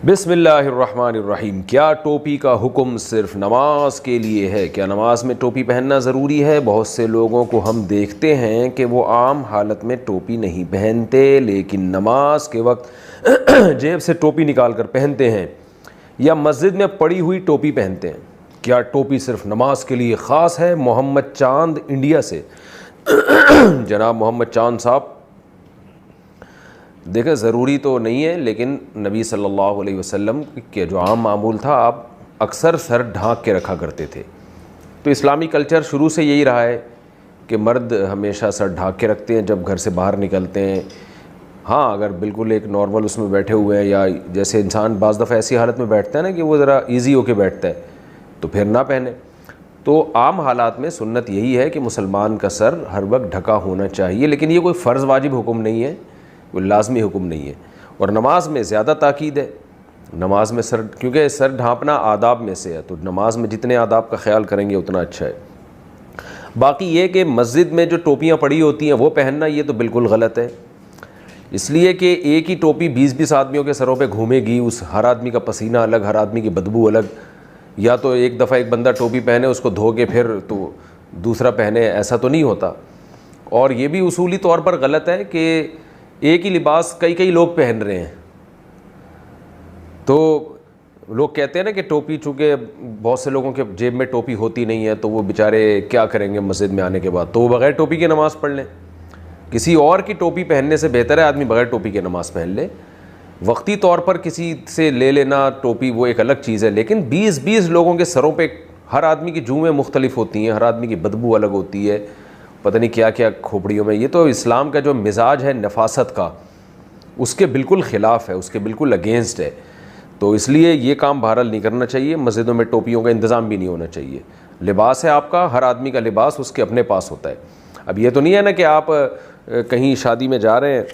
बिस्मिल्लाहिर्रहमानिर्रहीम। क्या टोपी का हुक्म सिर्फ नमाज के लिए है? क्या नमाज में टोपी पहनना ज़रूरी है? बहुत से लोगों को हम देखते हैं कि वो आम हालत में टोपी नहीं पहनते, लेकिन नमाज के वक्त जेब से टोपी निकाल कर पहनते हैं या मस्जिद में पड़ी हुई टोपी पहनते हैं। क्या टोपी सिर्फ नमाज के लिए ख़ास है? मोहम्मद चांद इंडिया से जनाब मोहम्मद चांद साहब, देखें ज़रूरी तो नहीं है, लेकिन नबी सल्लल्लाहु अलैहि वसल्लम के जो आम मामूल था, आप अक्सर सर ढाँक के रखा करते थे। तो इस्लामी कल्चर शुरू से यही रहा है कि मर्द हमेशा सर ढाँक के रखते हैं जब घर से बाहर निकलते हैं। हाँ, अगर बिल्कुल एक नॉर्मल उसमें बैठे हुए हैं, या जैसे इंसान बाज़ दफ़ा ऐसी हालत में बैठता है ना कि वो ज़रा ईजी होके बैठता है, तो फिर ना पहने। तो आम हालात में सुन्नत यही है कि मुसलमान का सर हर वक्त ढका होना चाहिए, लेकिन ये कोई फ़र्ज़ वाजिब हुक्म नहीं है, कोई लाजमी हुक्म नहीं है। और नमाज में ज़्यादा ताकीद है। नमाज में सर, क्योंकि सर ढाँपना आदाब में से है, तो नमाज में जितने आदाब का ख्याल करेंगे उतना अच्छा है। बाकी ये कि मस्जिद में जो टोपियाँ पड़ी होती हैं वो पहनना, ये तो बिल्कुल गलत है। इसलिए कि एक ही टोपी 20-20 आदमियों के सरों पे घूमेगी, उस हर आदमी का पसीना अलग, हर आदमी की बदबू अलग। या तो एक दफ़ा एक बंदा टोपी पहने, उसको धो के फिर तो दूसरा पहने, ऐसा तो नहीं होता। और ये भी उसूली तौर पर गलत है कि एक ही लिबास कई कई लोग पहन रहे हैं। तो लोग कहते हैं ना कि टोपी, चूँकि बहुत से लोगों के जेब में टोपी होती नहीं है, तो वो बेचारे क्या करेंगे मस्जिद में आने के बाद, तो वो बग़ैर टोपी के नमाज़ पढ़ लें। किसी और की टोपी पहनने से बेहतर है आदमी बग़ैर टोपी के नमाज़ पहन ले। वक्ती तौर पर किसी से ले लेना टोपी, वो एक अलग चीज़ है, लेकिन 20-20 लोगों के सरों पे हर आदमी की जुएँ मुख्तलिफ होती हैं, हर आदमी की बदबू अलग होती है, पता नहीं क्या क्या खोपड़ियों में। ये तो इस्लाम का जो मिजाज है नफासत का, उसके बिल्कुल ख़िलाफ़ है, उसके बिल्कुल अगेंस्ट है। तो इसलिए ये काम बहरहाल नहीं करना चाहिए। मस्जिदों में टोपियों का इंतज़ाम भी नहीं होना चाहिए। लिबास है आपका, हर आदमी का लिबास उसके अपने पास होता है। अब ये तो नहीं है ना कि आप कहीं शादी में जा रहे हैं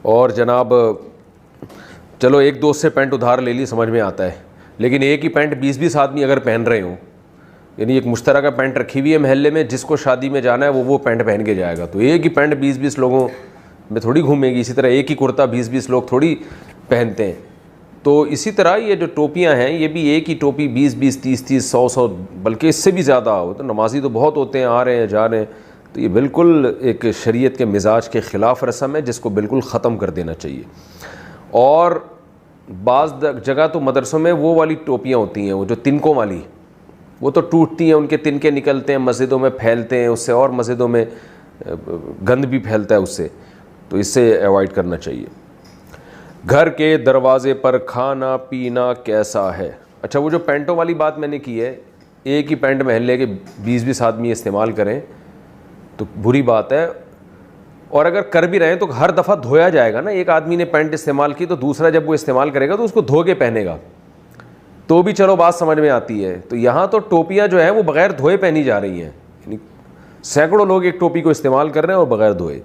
और जनाब चलो एक दोस्त से पैंट उधार ले ली, समझ में आता है, लेकिन एक ही पैंट 20-20 आदमी अगर पहन रहे हों, यानी एक मुश्तरका पैंट रखी हुई है महल्ले में, जिसको शादी में जाना है वो पैंट पहन के जाएगा, तो एक ही पैंट 20-20 लोगों में थोड़ी घूमेगी। इसी तरह एक ही कुर्ता 20-20 लोग थोड़ी पहनते हैं। तो इसी तरह ये जो टोपियां हैं, ये भी एक ही टोपी 20-20, 30-30, 100-100, बल्कि इससे भी ज़्यादा हो। तो नमाजी तो बहुत होते हैं, आ रहे हैं जा रहे हैं, तो ये बिल्कुल एक शरीयत के मिजाज के ख़िलाफ़ रस्म है, जिसको बिल्कुल ख़त्म कर देना चाहिए। और बाज़ जगह तो मदरसों में वो वाली टोपियाँ होती हैं, वो जो तिनकों वाली, वो तो टूटती हैं, उनके तिनके निकलते हैं, मस्जिदों में फैलते हैं उससे, और मस्जिदों में गंद भी फैलता है उससे, तो इससे अवॉइड करना चाहिए। घर के दरवाज़े पर खाना पीना कैसा है? अच्छा, वो जो पैंटों वाली बात मैंने की है, एक ही पैंट महल्ले के 20-20 आदमी इस्तेमाल करें तो बुरी बात है। और अगर कर भी रहे हैं तो हर दफ़ा धोया जाएगा ना। एक आदमी ने पैंट इस्तेमाल की तो दूसरा जब वो इस्तेमाल करेगा तो उसको धो के पहनेगा, तो भी चलो बात समझ में आती है। तो यहाँ तो टोपियाँ जो हैं वो बग़ैर धोए पहनी जा रही हैं, यानी सैकड़ों लोग एक टोपी को इस्तेमाल कर रहे हैं और बग़ैर धोए।